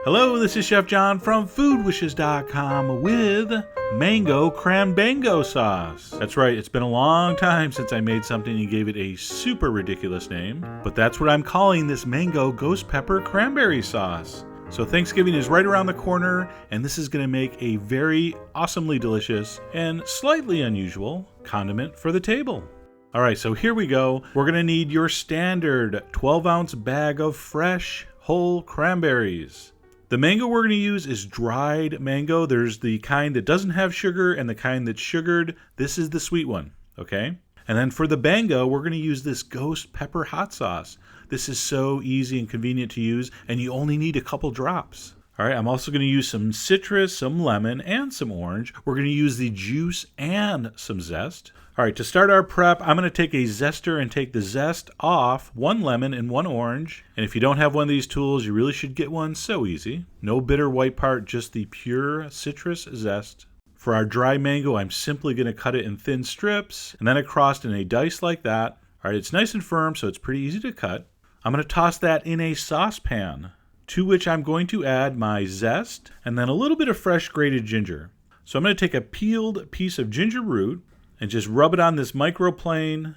Hello, this is Chef John from foodwishes.com with mango Cranbango sauce. That's right, it's been a long time since I made something and gave it a super ridiculous name, but that's what I'm calling this mango ghost pepper cranberry sauce. So Thanksgiving is right around the corner, and this is going to make a very awesomely delicious and slightly unusual condiment for the table. Alright, so here we go. We're going to need your standard 12-ounce bag of fresh, whole cranberries. The mango we're going to use is dried mango. There's the kind that doesn't have sugar and the kind that's sugared. This is the sweet one, okay? And then for the bango, we're going to use this ghost pepper hot sauce. This is so easy and convenient to use, and you only need a couple drops. All right, I'm also going to use some citrus, some lemon, and some orange. We're going to use the juice and some zest. All right, to start our prep, I'm going to take a zester and take the zest off 1 lemon and 1 orange. And if you don't have one of these tools, you really should get one. So easy. No bitter white part, just the pure citrus zest. For our dry mango, I'm simply going to cut it in thin strips and then across in a dice like that. All right, it's nice and firm, so it's pretty easy to cut. I'm going to toss that in a saucepan, to which I'm going to add my zest and then a little bit of fresh grated ginger. So I'm going to take a peeled piece of ginger root and just rub it on this microplane,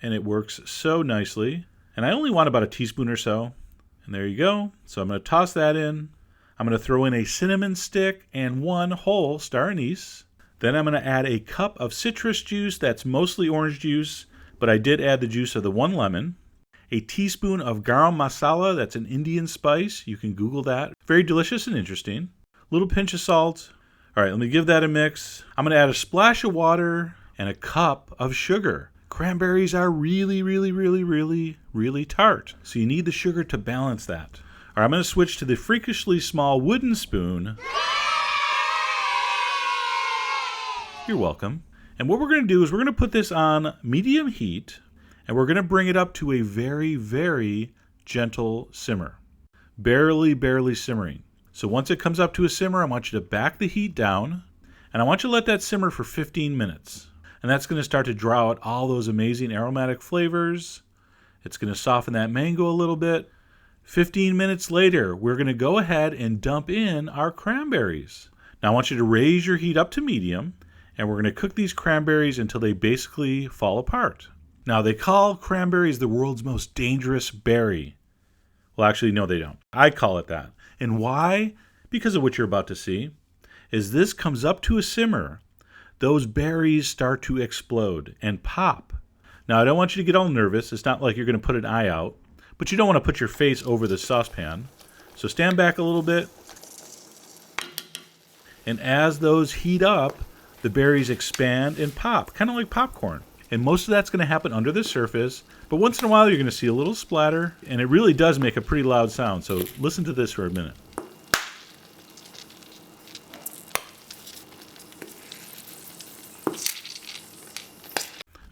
and it works so nicely. And I only want about a teaspoon or so. And there you go. So I'm going to toss that in. I'm going to throw in a cinnamon stick and 1 whole star anise. Then I'm going to add a cup of citrus juice. That's mostly orange juice, but I did add the juice of the 1 lemon. A teaspoon of garam masala. That's an Indian spice. You can Google that. Very delicious and interesting. Little pinch of salt. All right, let me give that a mix. I'm going to add a splash of water and a cup of sugar. Cranberries are really tart, so you need the sugar to balance that. All right, I'm going to switch to the freakishly small wooden spoon. You're welcome. And what we're going to do is we're going to put this on medium heat, and we're going to bring it up to a very gentle simmer. Barely simmering. So once it comes up to a simmer, I want you to back the heat down, and I want you to let that simmer for 15 minutes. And that's going to start to draw out all those amazing aromatic flavors. It's going to soften that mango a little bit. 15 minutes later, we're going to go ahead and dump in our cranberries. Now I want you to raise your heat up to medium, and we're going to cook these cranberries until they basically fall apart. Now they call cranberries the world's most dangerous berry. Well, actually, no, they don't. I call it that. And why? Because of what you're about to see. As this comes up to a simmer, those berries start to explode and pop. Now, I don't want you to get all nervous. It's not like you're going to put an eye out, but you don't want to put your face over the saucepan. So stand back a little bit. And as those heat up, the berries expand and pop, kind of like popcorn. And most of that's going to happen under the surface, but once in a while you're going to see a little splatter, and it really does make a pretty loud sound. So listen to this for a minute.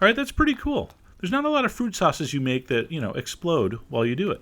All right, that's pretty cool. There's not a lot of fruit sauces you make that, explode while you do it.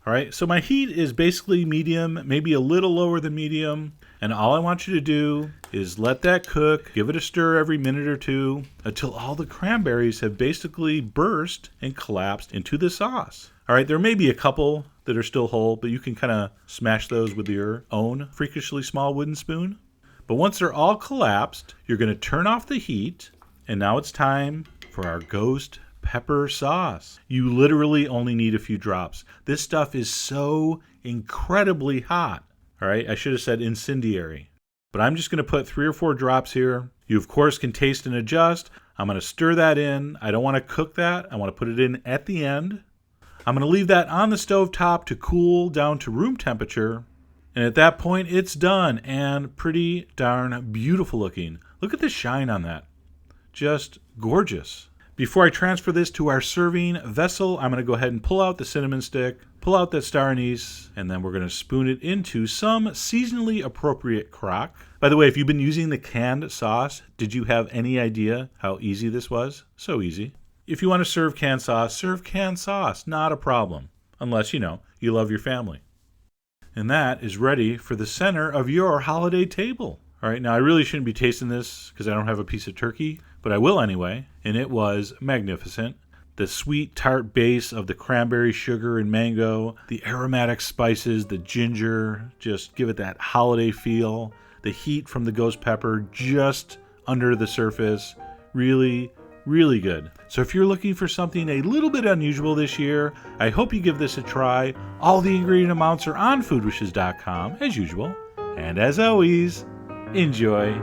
All right, so my heat is basically medium, maybe a little lower than medium. And all I want you to do is let that cook, give it a stir every minute or two until all the cranberries have basically burst and collapsed into the sauce. All right, there may be a couple that are still whole, but you can kind of smash those with your own freakishly small wooden spoon. But once they're all collapsed, you're going to turn off the heat, and now it's time for our ghost pepper sauce. You literally only need a few drops. This stuff is so incredibly hot. All right, I should have said incendiary. But I'm just going to put 3 or 4 drops here. You, of course, can taste and adjust. I'm going to stir that in. I don't want to cook that. I want to put it in at the end. I'm going to leave that on the stove top to cool down to room temperature. And at that point, it's done and pretty darn beautiful looking. Look at the shine on that. Just gorgeous. Before I transfer this to our serving vessel, I'm going to go ahead and pull out the cinnamon stick, pull out that star anise, and then we're going to spoon it into some seasonally appropriate crock. By the way, if you've been using the canned sauce, did you have any idea how easy this was? So easy. If you want to serve canned sauce, not a problem. Unless, you love your family. And that is ready for the center of your holiday table. All right, now I really shouldn't be tasting this because I don't have a piece of turkey, but I will anyway, and it was magnificent. The sweet tart base of the cranberry sugar and mango, the aromatic spices, the ginger, just give it that holiday feel. The heat from the ghost pepper just under the surface, really, really good. So if you're looking for something a little bit unusual this year, I hope you give this a try. All the ingredient amounts are on foodwishes.com as usual. And as always, enjoy